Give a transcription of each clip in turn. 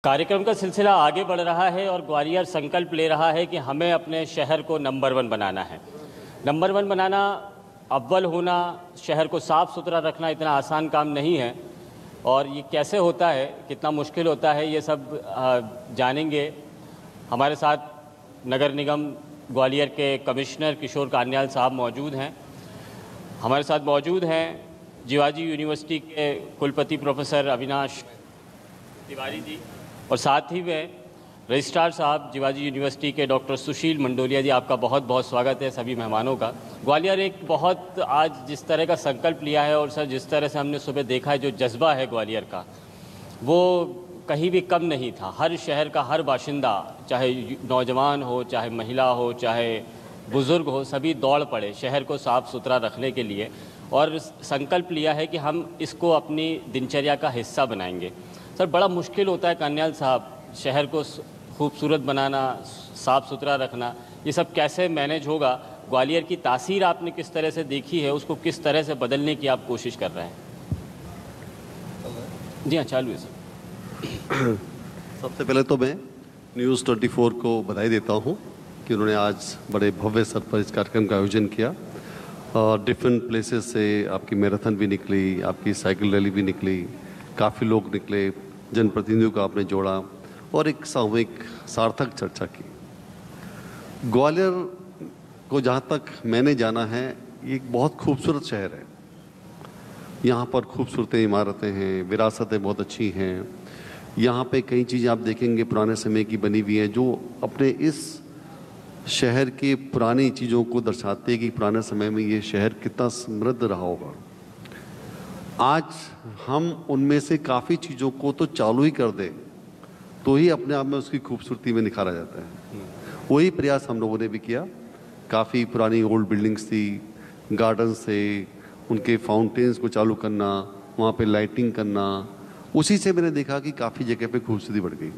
कार्यक्रम का सिलसिला आगे बढ़ रहा है और ग्वालियर संकल्प ले रहा है कि हमें अपने शहर को नंबर 1 बनाना है। नंबर 1 बनाना, अव्वल होना, शहर को साफ़ सुथरा रखना इतना आसान काम नहीं है। और ये कैसे होता है, कितना मुश्किल होता है, ये सब जानेंगे। हमारे साथ नगर निगम ग्वालियर के कमिश्नर किशोर कान्याल साहब मौजूद हैं। हमारे साथ मौजूद हैं जीवाजी यूनिवर्सिटी के कुलपति प्रोफेसर अविनाश तिवारी जी, और साथ ही में रजिस्ट्रार साहब जीवाजी यूनिवर्सिटी के डॉक्टर सुशील मंडोलिया जी। आपका बहुत बहुत स्वागत है सभी मेहमानों का। ग्वालियर एक बहुत आज जिस तरह का संकल्प लिया है और सर जिस तरह से हमने सुबह देखा है, जो जज्बा है ग्वालियर का, वो कहीं भी कम नहीं था। हर शहर का हर बाशिंदा, चाहे नौजवान हो, चाहे महिला हो, चाहे बुज़ुर्ग हो, सभी दौड़ पड़े शहर को साफ़ सुथरा रखने के लिए और संकल्प लिया है कि हम इसको अपनी दिनचर्या का हिस्सा बनाएंगे। सर, बड़ा मुश्किल होता है कान्याल साहब, शहर को खूबसूरत बनाना, साफ़ सुथरा रखना, ये सब कैसे मैनेज होगा? ग्वालियर की तासीर आपने किस तरह से देखी है, उसको किस तरह से बदलने की आप कोशिश कर रहे हैं? जी हाँ, चालू है सर। सबसे पहले तो मैं न्यूज़ 24 को बधाई देता हूँ कि उन्होंने आज बड़े भव्य स्तर पर इस कार्यक्रम का आयोजन किया। डिफरेंट प्लेसेस से आपकी मैराथन भी निकली, आपकी साइकिल रैली भी निकली, काफ़ी लोग निकले, जनप्रतिनिधियों को आपने जोड़ा और एक सामूहिक सार्थक चर्चा की। ग्वालियर को जहाँ तक मैंने जाना है, ये एक बहुत खूबसूरत शहर है। यहाँ पर खूबसूरत इमारतें हैं, विरासतें बहुत अच्छी हैं। यहाँ पे कई चीज़ें आप देखेंगे पुराने समय की बनी हुई हैं, जो अपने इस शहर के पुरानी चीज़ों को दर्शाते हैं कि पुराने समय में ये शहर कितना समृद्ध रहा होगा। आज हम उनमें से काफ़ी चीज़ों को तो चालू ही कर दें तो ही अपने आप में उसकी खूबसूरती में निखारा जाता है। वही प्रयास हम लोगों ने भी किया। काफ़ी पुरानी ओल्ड बिल्डिंग्स थी, गार्डन्स थे, उनके फाउंटेन्स को चालू करना, वहाँ पे लाइटिंग करना, उसी से मैंने देखा कि काफ़ी जगह पे खूबसूरती बढ़ गई।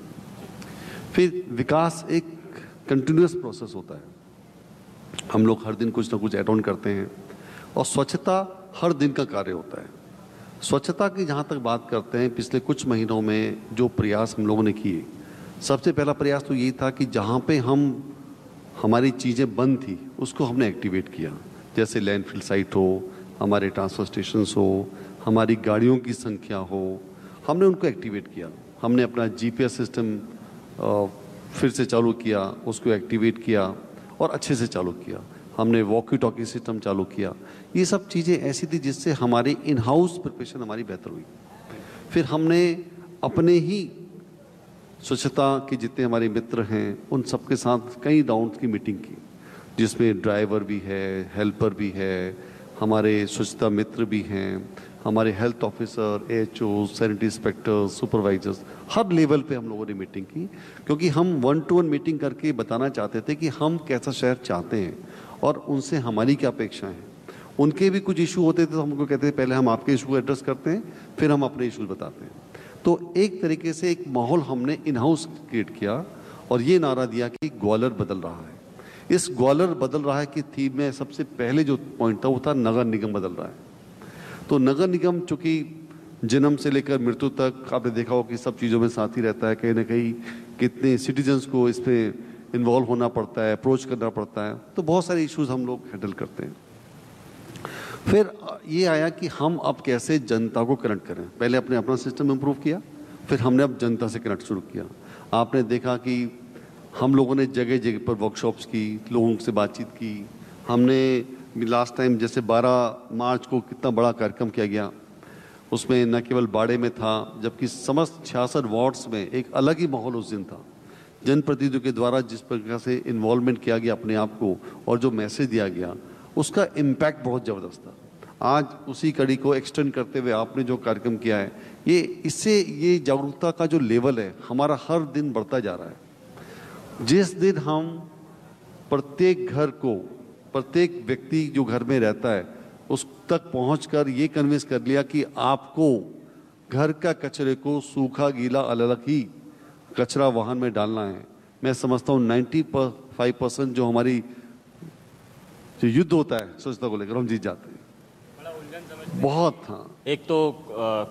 फिर विकास एक कंटिन्यूस प्रोसेस होता है। हम लोग हर दिन कुछ ना कुछ ऐड ऑन करते हैं और स्वच्छता हर दिन का कार्य होता है। स्वच्छता की जहाँ तक बात करते हैं, पिछले कुछ महीनों में जो प्रयास हम लोगों ने किए, सबसे पहला प्रयास तो यही था कि जहाँ पे हमारी चीज़ें बंद थी उसको हमने एक्टिवेट किया। जैसे लैंडफिल साइट हो, हमारे ट्रांसफर स्टेशंस हो, हमारी गाड़ियों की संख्या हो, हमने उनको एक्टिवेट किया। हमने अपना जीपीएस सिस्टम फिर से चालू किया, उसको एक्टिवेट किया और अच्छे से चालू किया। हमने वॉकी टॉकी सिस्टम चालू किया। ये सब चीज़ें ऐसी थी जिससे हमारी इन हाउस प्रिपरेशन हमारी बेहतर हुई। फिर हमने अपने ही स्वच्छता के जितने हमारे मित्र हैं उन सबके साथ कई राउंड की मीटिंग की, जिसमें ड्राइवर भी है, हेल्पर भी है, हमारे स्वच्छता मित्र भी हैं, हमारे health officer, AHO, sanitary inspector, supervisors, हर लेवल पे हम लोगों ने मीटिंग की, क्योंकि हम 1-to-1 मीटिंग करके बताना चाहते थे कि हम कैसा शहर चाहते हैं और उनसे हमारी क्या अपेक्षाएं हैं। उनके भी कुछ इशू होते थे तो हमको कहते थे पहले हम आपके इशू को एड्रेस करते हैं, फिर हम अपने इशूज बताते हैं। तो एक तरीके से एक माहौल हमने इन हाउस क्रिएट किया और ये नारा दिया कि ग्वालियर बदल रहा है। इस ग्वालियर बदल रहा है की थीम में सबसे पहले जो पॉइंट था वो था नगर निगम बदल रहा है। तो नगर निगम चूँकि जन्म से लेकर मृत्यु तक आपने देखा हो कि सब चीज़ों में साथ ही रहता है, कहीं ना कहीं कितने सिटीजन्स को इस पर इन्वॉल्व होना पड़ता है, अप्रोच करना पड़ता है, तो बहुत सारे इश्यूज हम लोग हैंडल करते हैं। फिर ये आया कि हम अब कैसे जनता को कनेक्ट करें। पहले अपने अपना सिस्टम इम्प्रूव किया, फिर हमने अब जनता से कनेक्ट शुरू किया। आपने देखा कि हम लोगों ने जगह जगह पर वर्कशॉप्स की, लोगों से बातचीत की। हमने लास्ट टाइम जैसे 12 मार्च को कितना बड़ा कार्यक्रम किया गया, उसमें न केवल बाड़े में था, जबकि समस्त 66 वार्ड्स में एक अलग ही माहौल उस दिन था। जनप्रतिनिधियों के द्वारा जिस प्रकार से इन्वॉल्वमेंट किया गया अपने आप को और जो मैसेज दिया गया, उसका इम्पैक्ट बहुत ज़बरदस्त था। आज उसी कड़ी को एक्सटेंड करते हुए आपने जो कार्यक्रम किया है, ये जागरूकता का जो लेवल है हमारा हर दिन बढ़ता जा रहा है। जिस दिन हम प्रत्येक घर को, प्रत्येक व्यक्ति जो घर में रहता है उस तक पहुंचकर ये कन्विंस कर लिया कि आपको घर का कचरे को सूखा गीला अलग अलग ही कचरा वाहन में डालना है, मैं समझता हूँ 95% जो हमारी जो युद्ध होता है स्वच्छता को लेकर, हम जीत जाते हैं। बड़ा उलझन समझ बहुत। हाँ, एक तो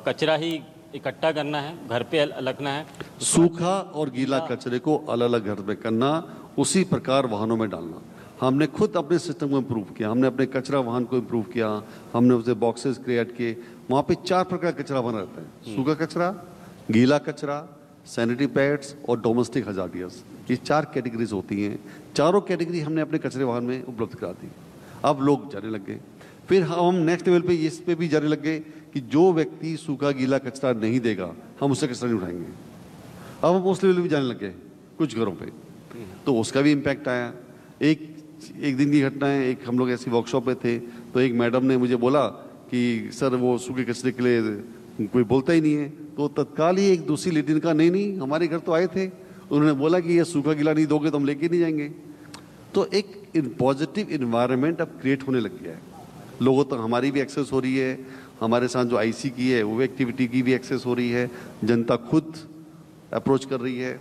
कचरा ही इकट्ठा करना है, घर पे रखना है। सूखा और गीला कचरे को अलग अलग घर में करना, उसी प्रकार वाहनों में डालना। हमने खुद अपने सिस्टम को इम्प्रूव किया, हमने अपने कचरा वाहन को इम्प्रूव किया, हमने उसे बॉक्सेस क्रिएट किए। वहाँ पे 4 प्रकार का कचरा बना रहता है, सूखा कचरा, गीला कचरा, सैनिटरी पैड्स और डोमेस्टिक हजार्डियस। ये 4 कैटेगरीज होती हैं। चारों कैटेगरी हमने अपने कचरे वाहन में उपलब्ध करा दी। अब लोग जाने लग गए। फिर हम नेक्स्ट लेवल पे इस पे भी जाने लग गए कि जो व्यक्ति सूखा गीला कचरा नहीं देगा हम उससे कचरा नहीं उठाएंगे। अब हम उस लेवल पे भी जाने लग गए कुछ घरों पे, तो उसका भी इम्पैक्ट आया। एक दिन की घटना है, एक हम लोग ऐसी वर्कशॉप में थे तो एक मैडम ने मुझे बोला कि सर वो सूखे कचरे के लिए कोई बोलता ही नहीं है। तो तत्काल ही एक दूसरी लेडी ने कहा नहीं हमारे घर तो आए थे, उन्होंने बोला कि ये सूखा गीला नहीं दोगे तो हम लेके नहीं जाएंगे। तो एक पॉजिटिव इन्वायरमेंट अब क्रिएट होने लग गया है। लोगों तक हमारी भी एक्सेस हो रही है, हमारे साथ जो आईसी की है वो एक्टिविटी की भी एक्सेस हो रही है, जनता खुद अप्रोच कर रही है,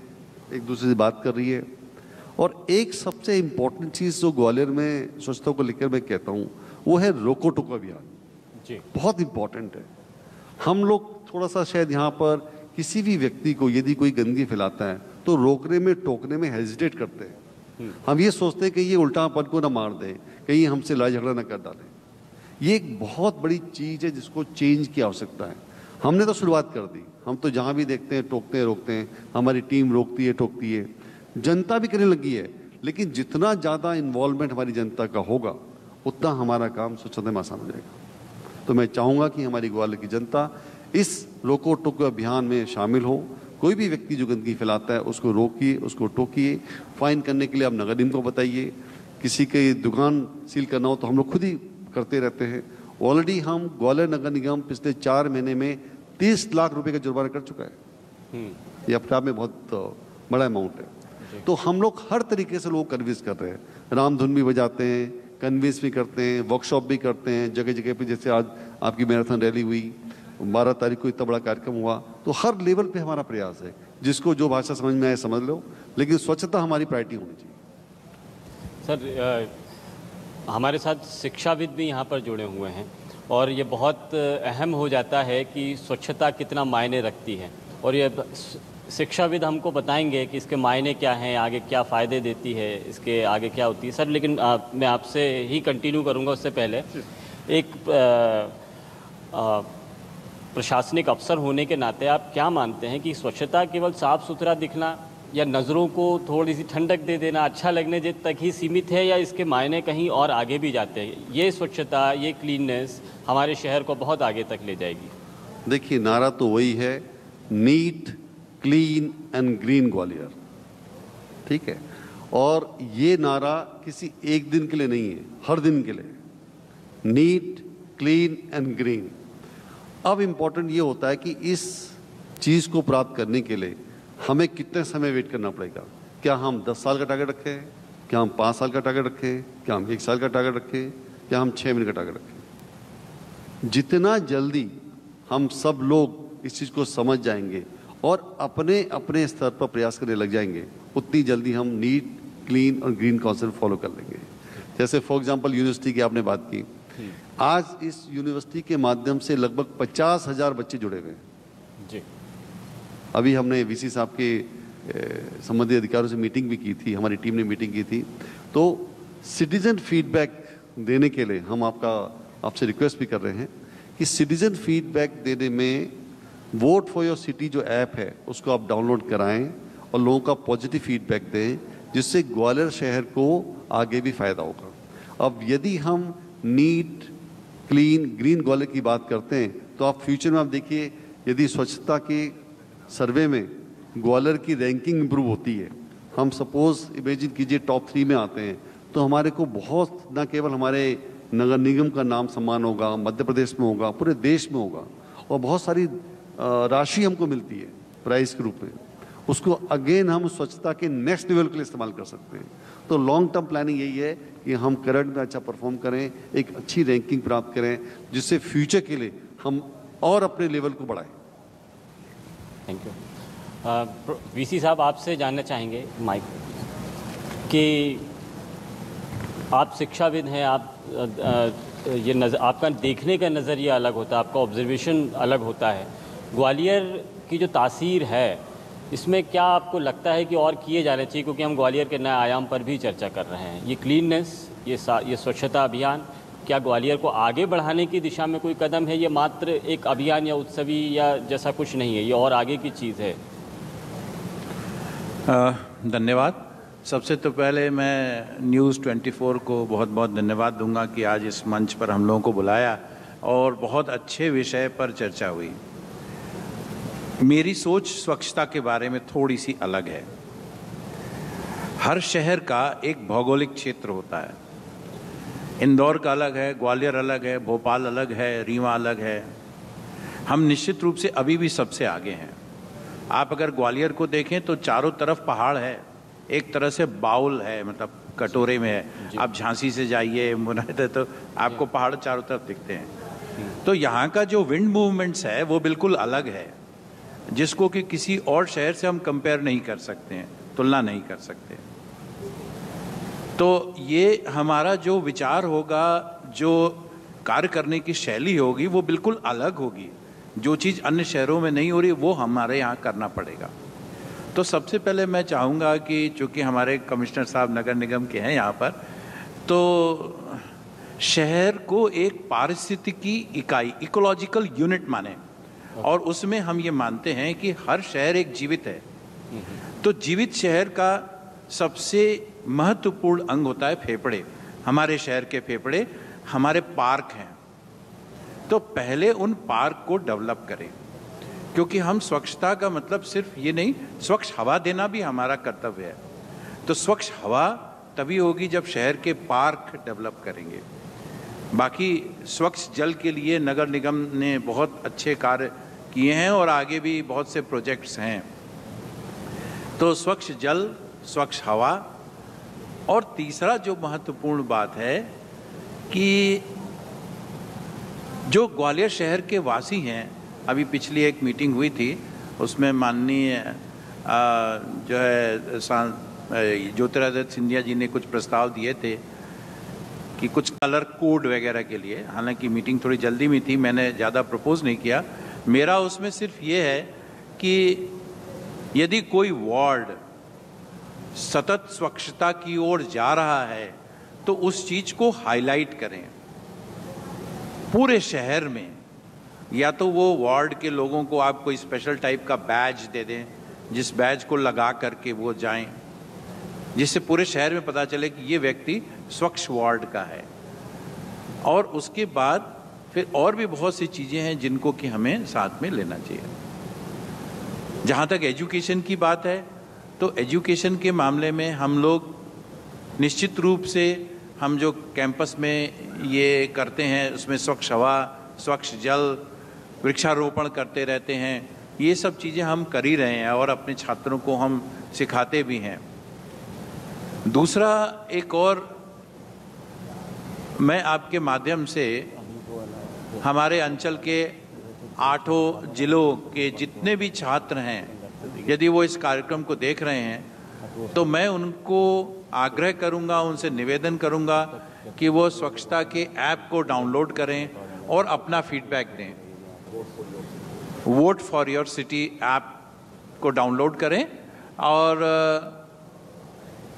एक दूसरे से बात कर रही है। और एक सबसे इम्पोर्टेंट चीज़ जो ग्वालियर में स्वच्छता को लेकर मैं कहता हूँ वो है रोको टोको अभियान जी, बहुत इम्पोर्टेंट है। हम लोग थोड़ा सा शायद यहाँ पर किसी भी व्यक्ति को यदि कोई गंदगी फैलाता है तो रोकने में टोकने में हेजिटेट करते हैं। हम ये सोचते हैं कि ये उल्टा पद को ना मार दे, कहीं हमसे लड़ाई झगड़ा ना कर डाले। ये एक बहुत बड़ी चीज़ है जिसको चेंज की आवश्यकता है। हमने तो शुरुआत कर दी, हम तो जहाँ भी देखते हैं टोकते हैं रोकते हैं, हमारी टीम रोकती है टोकती है, जनता भी करने लगी है। लेकिन जितना ज़्यादा इन्वॉल्वमेंट हमारी जनता का होगा उतना हमारा काम स्वच्छता में आसान हो जाएगा। तो मैं चाहूँगा कि हमारी ग्वालियर की जनता इस रोको टोको अभियान में शामिल हो। कोई भी व्यक्ति जो गंदगी फैलाता है उसको रोकिए, उसको टोकिए। फाइन करने के लिए आप नगर निगम को बताइए, किसी की दुकान सील करना हो तो हम लोग खुद ही करते रहते हैं। ऑलरेडी हम ग्वालियर नगर निगम पिछले 4 महीने में 30 लाख रुपए का जुर्माना कर चुका है। ये अपने आप में बहुत बड़ा अमाउंट है। तो हम लोग हर तरीके से लोग कन्विंस कर रहे हैं, रामधुन भी बजाते हैं, कन्विंस भी करते हैं, वर्कशॉप भी करते हैं जगह जगह पे। जैसे आज आपकी मैराथन रैली हुई, 12 तारीख को इतना बड़ा कार्यक्रम हुआ। तो हर लेवल पे हमारा प्रयास है, जिसको जो भाषा समझ में आए समझ लो, लेकिन स्वच्छता हमारी प्रायोरिटी होनी चाहिए। सर हमारे साथ शिक्षाविद भी यहाँ पर जुड़े हुए हैं और ये बहुत अहम हो जाता है कि स्वच्छता कितना मायने रखती है, और ये शिक्षाविद हमको बताएंगे कि इसके मायने क्या हैं, आगे क्या फ़ायदे देती है, इसके आगे क्या होती है। सर लेकिन मैं आपसे ही कंटिन्यू करूँगा, उससे पहले एक प्रशासनिक अफसर होने के नाते आप क्या मानते हैं कि स्वच्छता केवल साफ़ सुथरा दिखना या नज़रों को थोड़ी सी ठंडक दे देना, अच्छा लगने तक ही सीमित है, या इसके मायने कहीं और आगे भी जाते हैं? ये स्वच्छता, ये क्लीननेस हमारे शहर को बहुत आगे तक ले जाएगी। देखिए नारा तो वही है, neat clean and green Gwalior, ठीक है। और ये नारा किसी एक दिन के लिए नहीं है, हर दिन के लिए, नीट क्लीन एंड ग्रीन। अब इम्पोर्टेंट ये होता है कि इस चीज़ को प्राप्त करने के लिए हमें कितने समय वेट करना पड़ेगा। क्या हम 10 साल का टारगेट रखें, क्या हम 5 साल का टारगेट रखें, क्या हम 1 साल का टारगेट रखें, क्या हम 6 महीने का टारगेट रखें। जितना जल्दी हम सब लोग इस चीज़ को समझ जाएंगे और अपने अपने स्तर पर प्रयास करने लग जाएंगे, उतनी जल्दी हम नीट क्लीन और ग्रीन कॉन्सेप्ट फॉलो कर लेंगे। जैसे फॉर एग्जांपल यूनिवर्सिटी की आपने बात की, आज इस यूनिवर्सिटी के माध्यम से लगभग 50,000 बच्चे जुड़े हुए हैं जी। अभी हमने वीसी साहब के संबंधित अधिकारियों से मीटिंग भी की थी, हमारी टीम ने मीटिंग की थी। तो सिटीजन फीडबैक देने के लिए हम आपसे रिक्वेस्ट भी कर रहे हैं कि सिटीजन फीडबैक देने में वोट फॉर योर सिटी जो ऐप है उसको आप डाउनलोड कराएं और लोगों का पॉजिटिव फीडबैक दें, जिससे ग्वालियर शहर को आगे भी फायदा होगा। अब यदि हम नीट क्लीन ग्रीन ग्वालियर की बात करते हैं तो आप फ्यूचर में आप देखिए, यदि स्वच्छता के सर्वे में ग्वालियर की रैंकिंग इंप्रूव होती है, हम सपोज इमेजिन कीजिए टॉप 3 में आते हैं, तो हमारे को बहुत, न केवल हमारे नगर निगम का नाम सम्मान होगा, मध्य प्रदेश में होगा, पूरे देश में होगा, और बहुत सारी राशि हमको मिलती है प्राइज के रूप में। उसको अगेन हम स्वच्छता के नेक्स्ट लेवल के लिए इस्तेमाल कर सकते हैं। तो लॉन्ग टर्म प्लानिंग यही है कि हम करंट में अच्छा परफॉर्म करें, एक अच्छी रैंकिंग प्राप्त करें, जिससे फ्यूचर के लिए हम और अपने लेवल को बढ़ाएं। Thank you. वीसी साहब आपसे जानना चाहेंगे माइक कि आप शिक्षाविद हैं, आप ये आपका देखने का नज़रिया अलग होता है, आपका ऑब्जर्वेशन अलग होता है, ग्वालियर की जो तासीर है, इसमें क्या आपको लगता है कि और किए जाने चाहिए, क्योंकि हम ग्वालियर के नए आयाम पर भी चर्चा कर रहे हैं। ये क्लीननेस, ये स्वच्छता अभियान, क्या ग्वालियर को आगे बढ़ाने की दिशा में कोई कदम है? ये मात्र एक अभियान या उत्सवी या जैसा कुछ नहीं है, ये और आगे की चीज़ है? धन्यवाद। सबसे तो पहले मैं न्यूज़ 24 को बहुत बहुत धन्यवाद दूंगा कि आज इस मंच पर हम लोगों को बुलाया और बहुत अच्छे विषय पर चर्चा हुई। मेरी सोच स्वच्छता के बारे में थोड़ी सी अलग है। हर शहर का एक भौगोलिक क्षेत्र होता है। इंदौर का अलग है, ग्वालियर अलग है, भोपाल अलग है, रीवा अलग है। हम निश्चित रूप से अभी भी सबसे आगे हैं। आप अगर ग्वालियर को देखें तो चारों तरफ पहाड़ है, एक तरह से बाउल है, मतलब कटोरे में है। आप झांसी से जाइए मुनैद तो आपको पहाड़ चारों तरफ दिखते हैं। तो यहाँ का जो विंड मूवमेंट्स है वो बिल्कुल अलग है, जिसको कि किसी और शहर से हम कंपेयर नहीं कर सकते हैं, तुलना नहीं कर सकते। तो ये हमारा जो विचार होगा, जो कार्य करने की शैली होगी, वो बिल्कुल अलग होगी। जो चीज़ अन्य शहरों में नहीं हो रही वो हमारे यहाँ करना पड़ेगा। तो सबसे पहले मैं चाहूँगा कि चूँकि हमारे कमिश्नर साहब नगर निगम के हैं यहाँ पर, तो शहर को एक पारिस्थितिकी इकाई, इकोलॉजिकल यूनिट माने, और उसमें हम ये मानते हैं कि हर शहर एक जीवित है। तो जीवित शहर का सबसे महत्वपूर्ण अंग होता है फेफड़े। हमारे शहर के फेफड़े हमारे पार्क हैं। तो पहले उन पार्क को डेवलप करें, क्योंकि हम स्वच्छता का मतलब सिर्फ ये नहीं, स्वच्छ हवा देना भी हमारा कर्तव्य है। तो स्वच्छ हवा तभी होगी जब शहर के पार्क डेवलप करेंगे। बाकी स्वच्छ जल के लिए नगर निगम ने बहुत अच्छे कार्य किए हैं और आगे भी बहुत से प्रोजेक्ट्स हैं। तो स्वच्छ जल, स्वच्छ हवा, और तीसरा जो महत्वपूर्ण बात है कि जो ग्वालियर शहर के वासी हैं, अभी पिछली एक मीटिंग हुई थी, उसमें माननीय जो है ज्योतिरादित्य सिंधिया जी ने कुछ प्रस्ताव दिए थे कि कुछ कलर कोड वगैरह के लिए। हालांकि मीटिंग थोड़ी जल्दी में थी, मैंने ज़्यादा प्रपोज नहीं किया। मेरा उसमें सिर्फ ये है कि यदि कोई वार्ड सतत स्वच्छता की ओर जा रहा है तो उस चीज़ को हाईलाइट करें पूरे शहर में। या तो वो वार्ड के लोगों को आप कोई स्पेशल टाइप का बैज दे दें, जिस बैज को लगा करके वो जाएं, जिससे पूरे शहर में पता चले कि ये व्यक्ति स्वच्छ वार्ड का है। और उसके बाद फिर और भी बहुत सी चीज़ें हैं जिनको कि हमें साथ में लेना चाहिए। जहाँ तक एजुकेशन की बात है, तो एजुकेशन के मामले में हम लोग निश्चित रूप से हम जो कैंपस में ये करते हैं उसमें स्वच्छ हवा, स्वच्छ जल, वृक्षारोपण करते रहते हैं। ये सब चीज़ें हम कर ही रहे हैं और अपने छात्रों को हम सिखाते भी हैं। दूसरा, एक और मैं आपके माध्यम से हमारे अंचल के 8 जिलों के जितने भी छात्र हैं, यदि वो इस कार्यक्रम को देख रहे हैं, तो मैं उनको आग्रह करूंगा, उनसे निवेदन करूंगा कि वो स्वच्छता के ऐप को डाउनलोड करें और अपना फीडबैक दें। Vote for your city app को डाउनलोड करें। और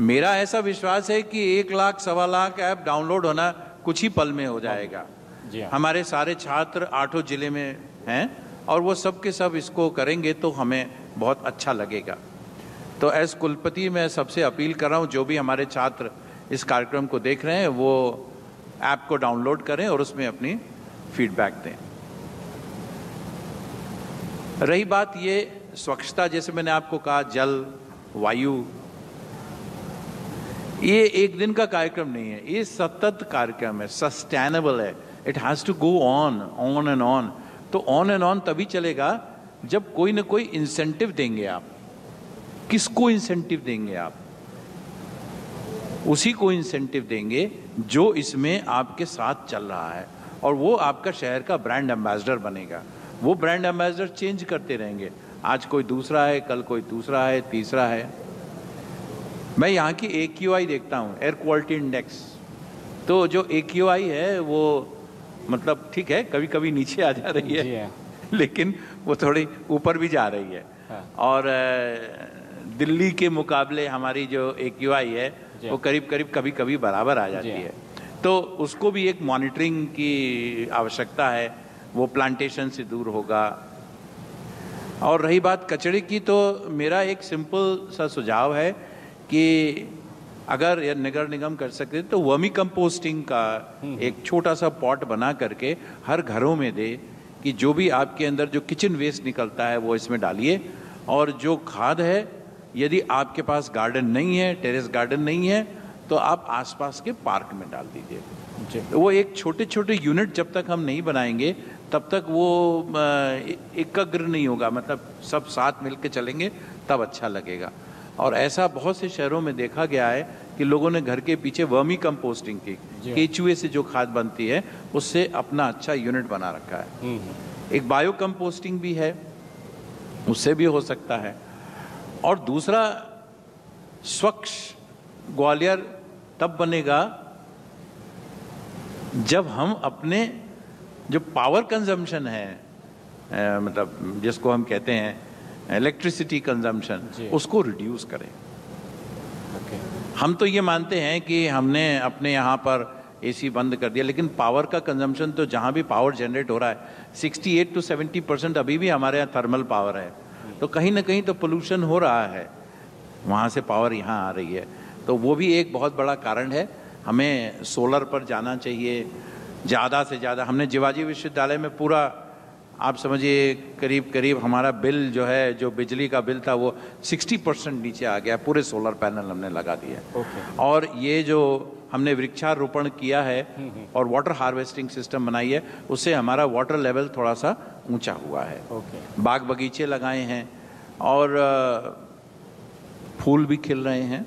मेरा ऐसा विश्वास है कि 1 लाख, 1.25 लाख ऐप डाउनलोड होना कुछ ही पल में हो जाएगा। हमारे सारे छात्र 8 जिले में हैं और वो सब के सब इसको करेंगे तो हमें बहुत अच्छा लगेगा। तो एज कुलपति मैं सबसे अपील कर रहा हूँ, जो भी हमारे छात्र इस कार्यक्रम को देख रहे हैं वो ऐप को डाउनलोड करें और उसमें अपनी फीडबैक दें। रही बात ये स्वच्छता, जैसे मैंने आपको कहा, जल, वायु, ये एक दिन का कार्यक्रम नहीं है, ये सतत कार्यक्रम है, सस्टेनेबल है। It has to go on and on. तो ऑन एंड ऑन तभी चलेगा जब कोई ना कोई इंसेंटिव देंगे आप। किसको इंसेंटिव देंगे आप? उसी को इंसेंटिव देंगे जो इसमें आपके साथ चल रहा है, और वो आपका शहर का ब्रांड एम्बेसडर बनेगा। वो ब्रांड एम्बेसडर चेंज करते रहेंगे, आज कोई दूसरा है, कल कोई दूसरा है, तीसरा है। मैं यहाँ की AQI देखता हूँ, एयर क्वालिटी इंडेक्स। तो जो AQI है वो मतलब ठीक है, कभी कभी नीचे आ जा रही है, लेकिन वो थोड़ी ऊपर भी जा रही है। और दिल्ली के मुकाबले हमारी जो AQI है वो करीब करीब कभी कभी बराबर आ जाती है। तो उसको भी एक मॉनिटरिंग की आवश्यकता है, वो प्लांटेशन से दूर होगा। और रही बात कचरे की, तो मेरा एक सिंपल सा सुझाव है कि अगर यह नगर निगम कर सकते तो वर्मी कंपोस्टिंग का एक छोटा सा पॉट बना करके हर घरों में दे कि जो भी आपके अंदर जो किचन वेस्ट निकलता है वो इसमें डालिए, और जो खाद है यदि आपके पास गार्डन नहीं है, टेरेस गार्डन नहीं है, तो आप आसपास के पार्क में डाल दीजिए। वो एक छोटे छोटे यूनिट जब तक हम नहीं बनाएंगे तब तक वो एकाग्र नहीं होगा, मतलब सब साथ मिलकर चलेंगे तब अच्छा लगेगा। और ऐसा बहुत से शहरों में देखा गया है कि लोगों ने घर के पीछे वर्मी कंपोस्टिंग की, केचुए से जो खाद बनती है उससे अपना अच्छा यूनिट बना रखा है। एक बायो कंपोस्टिंग भी है, उससे भी हो सकता है। और दूसरा, स्वच्छ ग्वालियर तब बनेगा जब हम अपने जो पावर कंजम्पशन है, मतलब जिसको हम कहते हैं इलेक्ट्रिसिटी कंजम्पशन, उसको रिड्यूस करें। हम तो ये मानते हैं कि हमने अपने यहाँ पर AC बंद कर दिया, लेकिन पावर का कंजम्पशन तो जहाँ भी पावर जनरेट हो रहा है 68 to 70% अभी भी हमारे यहाँ थर्मल पावर है। तो कहीं ना कहीं तो पोल्यूशन हो रहा है, वहाँ से पावर यहाँ आ रही है, तो वो भी एक बहुत बड़ा कारण है। हमें सोलर पर जाना चाहिए ज़्यादा से ज़्यादा। हमने शिवाजी विश्वविद्यालय में पूरा, आप समझिए करीब करीब हमारा बिल जो है, जो बिजली का बिल था वो 60% नीचे आ गया, पूरे सोलर पैनल हमने लगा दिए। और ये जो हमने वृक्षारोपण किया है और वाटर हार्वेस्टिंग सिस्टम बनाई है, उससे हमारा वाटर लेवल थोड़ा सा ऊंचा हुआ है। बाग बगीचे लगाए हैं और फूल भी खिल रहे हैं,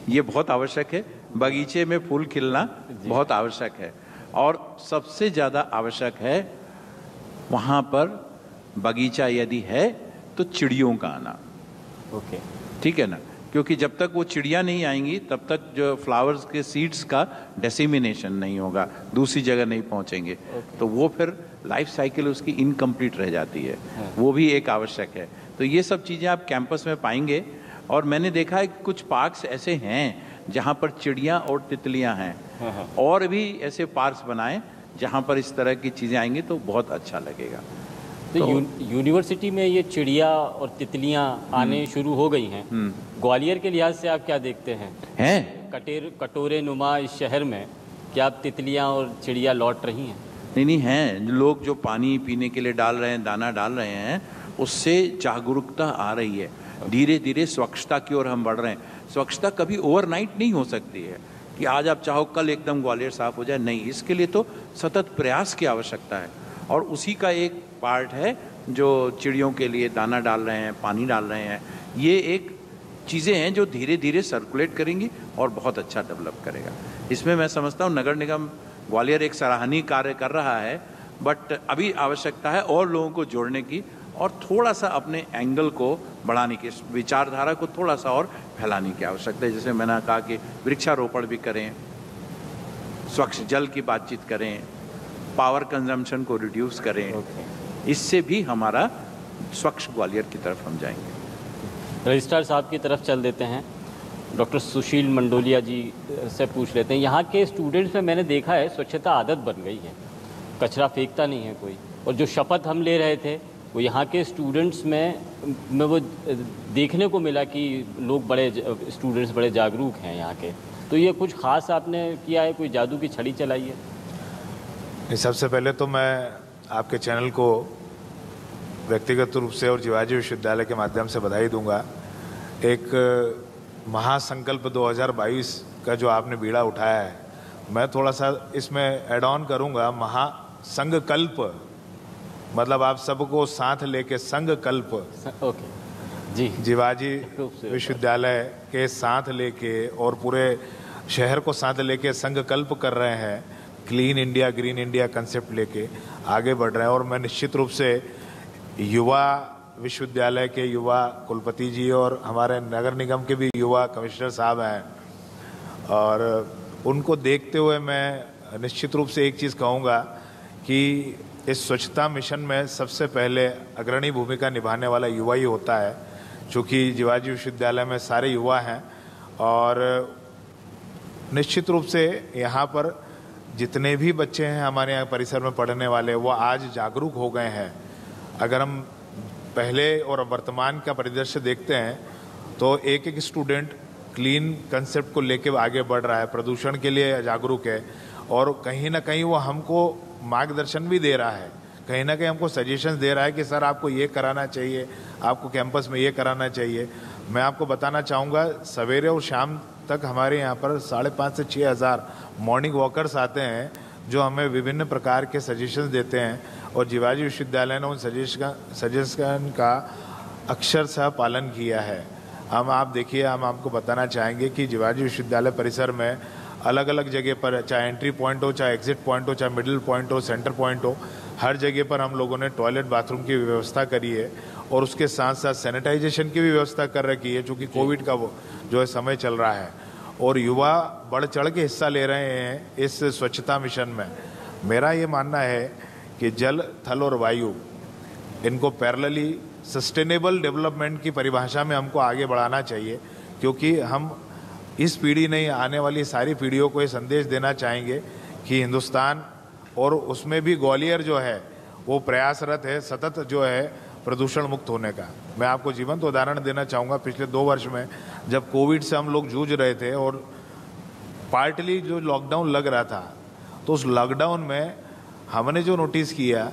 ये बहुत आवश्यक है। बगीचे में फूल खिलना बहुत आवश्यक है। और सबसे ज़्यादा आवश्यक है वहाँ पर बगीचा यदि है तो चिड़ियों का आना। ठीक है ना, क्योंकि जब तक वो चिड़िया नहीं आएंगी तब तक जो फ्लावर्स के सीड्स का डिसेमिनेशन नहीं होगा, दूसरी जगह नहीं पहुँचेंगे, तो वो फिर लाइफ साइकिल उसकी इनकम्प्लीट रह जाती है। वो भी एक आवश्यक है। तो ये सब चीज़ें आप कैंपस में पाएंगे। और मैंने देखा है कुछ पार्क्स ऐसे हैं जहाँ पर चिड़िया और तितलियाँ हैं, और भी ऐसे पार्क्स बनाएं जहाँ पर इस तरह की चीज़ें आएंगी तो बहुत अच्छा लगेगा। तो यूनिवर्सिटी में ये चिड़िया और तितलियाँ आने शुरू हो गई हैं। ग्वालियर के लिहाज से आप क्या देखते हैं? कटोरे नुमा इस शहर में क्या अब तितलियाँ और चिड़िया लौट रही हैं? नहीं हैं। लोग जो पानी पीने के लिए डाल रहे हैं, दाना डाल रहे हैं, उससे जागरूकता आ रही है। धीरे धीरे स्वच्छता की ओर हम बढ़ रहे हैं। स्वच्छता कभी ओवरनाइट नहीं हो सकती है कि आज आप चाहो कल एकदम ग्वालियर साफ हो जाए, नहीं। इसके लिए तो सतत प्रयास की आवश्यकता है। और उसी का एक पार्ट है जो चिड़ियों के लिए दाना डाल रहे हैं, पानी डाल रहे हैं। ये एक चीज़ें हैं जो धीरे धीरे सर्कुलेट करेंगी और बहुत अच्छा डेवलप करेगा। इसमें मैं समझता हूँ नगर निगम ग्वालियर एक सराहनीय कार्य कर रहा है, बट अभी आवश्यकता है और लोगों को जोड़ने की और थोड़ा सा अपने एंगल को बढ़ाने की, विचारधारा को थोड़ा सा और फैलाने की आवश्यकता है। जैसे मैंने कहा कि वृक्षारोपण भी करें, स्वच्छ जल की बातचीत करें, पावर कंजम्पशन को रिड्यूस करें। इससे भी हमारा स्वच्छ ग्वालियर की तरफ हम जाएंगे। रजिस्ट्रार साहब की तरफ चल देते हैं, डॉक्टर सुशील मंडोलिया जी से पूछ लेते हैं। यहाँ के स्टूडेंट्स में मैंने देखा है स्वच्छता आदत बन गई है, कचरा फेंकता नहीं है कोई। और जो शपथ हम ले रहे थे वो यहाँ के स्टूडेंट्स में वो देखने को मिला कि लोग स्टूडेंट्स बड़े जागरूक हैं यहाँ के। तो ये कुछ ख़ास आपने किया है, कोई जादू की छड़ी चलाई है? सबसे पहले तो मैं आपके चैनल को व्यक्तिगत रूप से और शिवाजी विश्वविद्यालय के माध्यम से बधाई दूंगा। एक महासंकल्प 2022 का जो आपने बीड़ा उठाया है, मैं थोड़ा सा इसमें ऐड ऑन करूंगा, महासंकल्प, मतलब आप सबको साथ लेके संकल्प, जी, शिवाजी विश्वविद्यालय के साथ लेके और पूरे शहर को साथ लेके संकल्प कर रहे हैं। Clean India, green India concept लेके आगे बढ़ रहे हैं। और मैं निश्चित रूप से युवा विश्वविद्यालय के युवा कुलपति जी और हमारे नगर निगम के भी युवा कमिश्नर साहब हैं, और उनको देखते हुए मैं निश्चित रूप से एक चीज़ कहूँगा कि इस स्वच्छता मिशन में सबसे पहले अग्रणी भूमिका निभाने वाला युवा ही होता है, चूँकि जिवाजी विश्वविद्यालय में सारे युवा हैं और निश्चित रूप से यहाँ पर जितने भी बच्चे हैं हमारे यहाँ परिसर में पढ़ने वाले, वो आज जागरूक हो गए हैं। अगर हम पहले और वर्तमान का परिदृश्य देखते हैं तो एक एक स्टूडेंट क्लीन कंसेप्ट को लेकर आगे बढ़ रहा है, प्रदूषण के लिए जागरूक है और कहीं ना कहीं वो हमको मार्गदर्शन भी दे रहा है, कहीं ना कहीं हमको सजेशंस दे रहा है कि सर आपको ये कराना चाहिए, आपको कैंपस में ये कराना चाहिए। मैं आपको बताना चाहूँगा, सवेरे और शाम तक हमारे यहाँ पर 5,500 से 6,000 मॉर्निंग वॉकर्स आते हैं जो हमें विभिन्न प्रकार के सजेशंस देते हैं और जिवाजी विश्वविद्यालय ने उन सजेशन का अक्षरशः पालन किया है। हम आप देखिए, हम आपको बताना चाहेंगे कि जिवाजी विश्वविद्यालय परिसर में अलग अलग जगह पर, चाहे एंट्री पॉइंट हो, चाहे एग्जिट पॉइंट हो, चाहे मिडिल पॉइंट हो, सेंटर पॉइंट हो, हर जगह पर हम लोगों ने टॉयलेट बाथरूम की व्यवस्था करी है और उसके साथ साथ सैनिटाइजेशन की भी व्यवस्था कर रखी है, चूँकि कोविड का वो जो है समय चल रहा है और युवा बढ़ चढ़ के हिस्सा ले रहे हैं इस स्वच्छता मिशन में। मेरा ये मानना है कि जल, थल और वायु, इनको पैरेलली सस्टेनेबल डेवलपमेंट की परिभाषा में हमको आगे बढ़ाना चाहिए, क्योंकि हम इस पीढ़ी नहीं, आने वाली सारी पीढ़ियों को ये संदेश देना चाहेंगे कि हिंदुस्तान और उसमें भी ग्वालियर जो है वो प्रयासरत है सतत जो है प्रदूषण मुक्त होने का। मैं आपको जीवंत उदाहरण देना चाहूँगा, पिछले 2 वर्ष में जब कोविड से हम लोग जूझ रहे थे और पार्टली जो लॉकडाउन लग रहा था, तो उस लॉकडाउन में हमने जो नोटिस किया,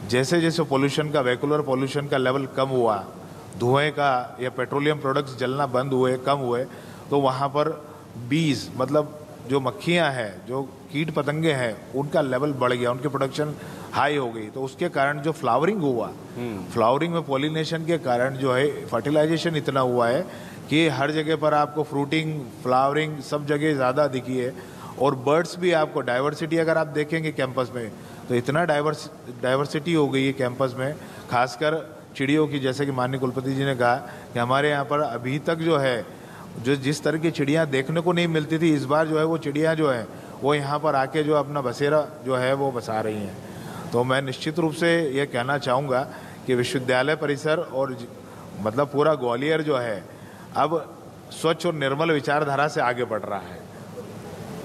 जैसे जैसे पोल्यूशन का, वेहिकुलर पोल्यूशन का लेवल कम हुआ, धुएं का या पेट्रोलियम प्रोडक्ट्स जलना बंद हुए, कम हुए, तो वहाँ पर बीज, मतलब जो मक्खियाँ हैं, जो कीट पतंगे हैं, उनका लेवल बढ़ गया, उनकी प्रोडक्शन हाई हो गई। तो उसके कारण जो फ्लावरिंग हुआ, फ्लावरिंग में पॉलिनेशन के कारण जो है फर्टिलाइजेशन इतना हुआ है कि हर जगह पर आपको फ्रूटिंग, फ्लावरिंग सब जगह ज़्यादा दिखी है और बर्ड्स भी आपको, डाइवर्सिटी अगर आप देखेंगे कैंपस में तो इतना डाइवर्सिटी हो गई है कैंपस में, खासकर चिड़ियों की। जैसे कि माननीय कुलपति जी ने कहा कि हमारे यहाँ पर अभी तक जो है जो जिस तरह की चिड़ियाँ देखने को नहीं मिलती थी, इस बार जो है वो चिड़ियाँ जो है वो यहाँ पर आके जो अपना बसेरा जो है वो बसा रही हैं। तो मैं निश्चित रूप से ये कहना चाहूँगा कि विश्वविद्यालय परिसर और मतलब पूरा ग्वालियर जो है अब स्वच्छ और निर्मल विचारधारा से आगे बढ़ रहा है।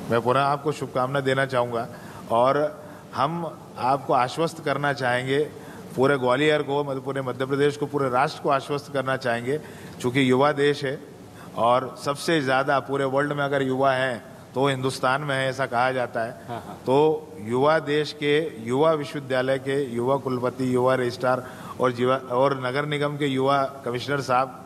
मैं पुनः आपको शुभकामना देना चाहूँगा और हम आपको आश्वस्त करना चाहेंगे, पूरे ग्वालियर को, पूरे मध्य प्रदेश को, पूरे राष्ट्र को आश्वस्त करना चाहेंगे, चूँकि युवा देश है और सबसे ज़्यादा पूरे वर्ल्ड में अगर युवा हैं तो हिंदुस्तान में है, ऐसा कहा जाता है। तो युवा देश के, युवा विश्वविद्यालय के युवा कुलपति, युवा रजिस्ट्रार और नगर निगम के युवा कमिश्नर साहब,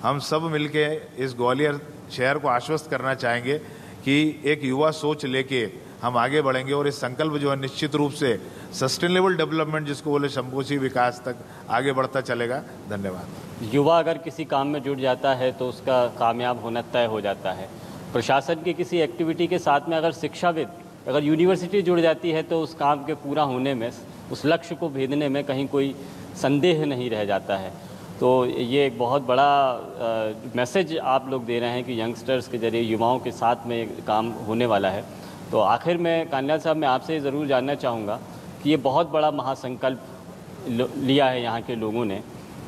हम सब मिलके इस ग्वालियर शहर को आश्वस्त करना चाहेंगे कि एक युवा सोच लेके हम आगे बढ़ेंगे और इस संकल्प जो है निश्चित रूप से सस्टेनेबल डेवलपमेंट, जिसको बोले संपूर्ण विकास, तक आगे बढ़ता चलेगा। धन्यवाद। युवा अगर किसी काम में जुट जाता है तो उसका कामयाब होना तय हो जाता है। प्रशासन की किसी एक्टिविटी के साथ में अगर शिक्षाविद, अगर यूनिवर्सिटी जुड़ जाती है तो उस काम के पूरा होने में, उस लक्ष्य को भेदने में कहीं कोई संदेह नहीं रह जाता है। तो ये एक बहुत बड़ा मैसेज आप लोग दे रहे हैं कि यंगस्टर्स के जरिए युवाओं के साथ में काम होने वाला है। तो आखिर में कान्याल साहब, मैं आपसे ज़रूर जानना चाहूँगा कि ये बहुत बड़ा महासंकल्प लिया है यहाँ के लोगों ने,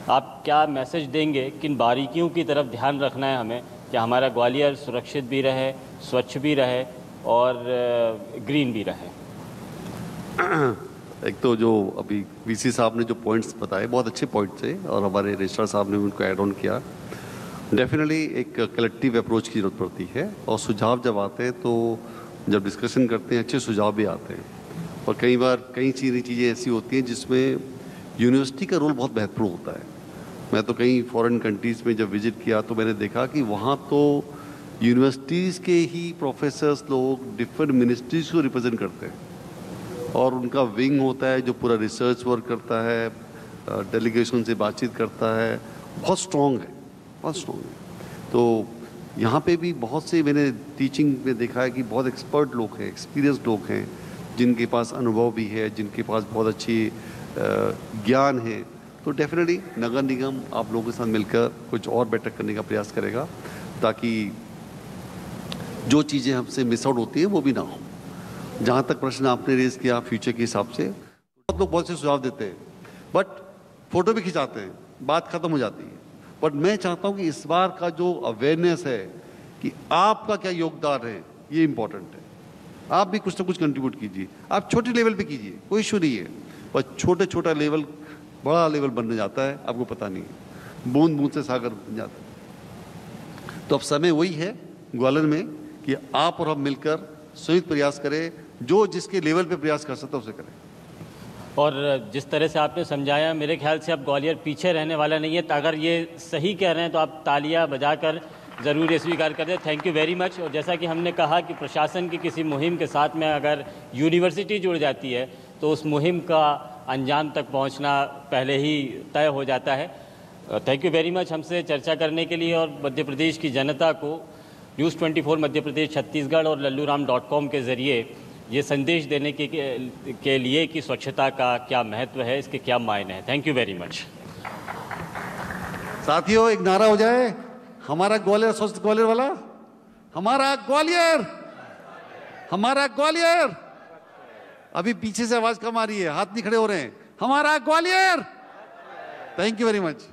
आप क्या मैसेज देंगे, किन बारीकियों की तरफ ध्यान रखना है हमें कि हमारा ग्वालियर सुरक्षित भी रहे, स्वच्छ भी रहे और ग्रीन भी रहे? एक तो जो अभी वीसी साहब ने जो पॉइंट्स बताए, बहुत अच्छे पॉइंट्स थे और हमारे रजिस्ट्रार साहब ने उनको ऐड ऑन किया। डेफिनेटली एक कलेक्टिव अप्रोच की ज़रूरत पड़ती है और सुझाव जब आते हैं तो जब डिस्कशन करते हैं अच्छे सुझाव भी आते हैं और कई बार कई चीज़ें ऐसी होती हैं जिसमें यूनिवर्सिटी का रोल बहुत महत्वपूर्ण होता है। मैं तो कई फॉरेन कंट्रीज़ में जब विजिट किया तो मैंने देखा कि वहाँ तो यूनिवर्सिटीज़ के ही प्रोफेसर्स लोग डिफरेंट मिनिस्ट्रीज़ को रिप्रेजेंट करते हैं और उनका विंग होता है जो पूरा रिसर्च वर्क करता है, डेलीगेशन से बातचीत करता है, बहुत स्ट्रॉन्ग है, बहुत स्ट्रॉन्ग है। तो यहाँ पे भी बहुत से मैंने टीचिंग में देखा है कि बहुत एक्सपर्ट लोग हैं, एक्सपीरियंस्ड लोग हैं, जिनके पास अनुभव भी है, जिनके पास बहुत अच्छी ज्ञान है। तो डेफिनेटली नगर निगम आप लोगों के साथ मिलकर कुछ और बेटर करने का प्रयास करेगा ताकि जो चीज़ें हमसे मिस आउट होती हैं वो भी ना हो। जहाँ तक प्रश्न आपने रेज किया फ्यूचर के हिसाब से, बहुत लोग बहुत से सुझाव देते हैं, बट फोटो भी खिंचाते हैं, बात खत्म हो जाती है। बट मैं चाहता हूं कि इस बार का जो अवेयरनेस है कि आपका क्या योगदान है, ये इंपॉर्टेंट है। आप भी कुछ ना कुछ कंट्रीब्यूट कीजिए, आप छोटे लेवल पे कीजिए, कोई इशू नहीं है, पर छोटे छोटा लेवल बड़ा लेवल बनने जाता है, आपको पता नहीं है, बूंद बूंद से सागर बन जाता है। तो अब समय वही है ग्वालियर में कि आप और हम मिलकर संयुक्त प्रयास करें, जो जिसके लेवल पे प्रयास कर सकता है उसे करें। और जिस तरह से आपने समझाया, मेरे ख्याल से अब ग्वालियर पीछे रहने वाला नहीं है। तो अगर ये सही कह रहे हैं तो आप तालियां बजाकर ज़रूर ये स्वीकार कर दें। Thank you very much. और जैसा कि हमने कहा कि प्रशासन की किसी मुहिम के साथ में अगर यूनिवर्सिटी जुड़ जाती है तो उस मुहिम का अंजाम तक पहुंचना पहले ही तय हो जाता है। थैंक यू वेरी मच हमसे चर्चा करने के लिए, और मध्य प्रदेश की जनता को न्यूज़ 24 मध्य प्रदेश छत्तीसगढ़ और लल्लूराम.com के ज़रिए ये संदेश देने के लिए कि स्वच्छता का क्या महत्व है, इसके क्या मायने हैं। Thank you very much. साथियों, एक नारा हो जाए, हमारा ग्वालियर, स्वस्थ ग्वालियर वाला, हमारा ग्वालियर, हमारा ग्वालियर। अभी पीछे से आवाज कम आ रही है, हाथ नहीं खड़े हो रहे हैं, हमारा Gwalior. Thank you very much.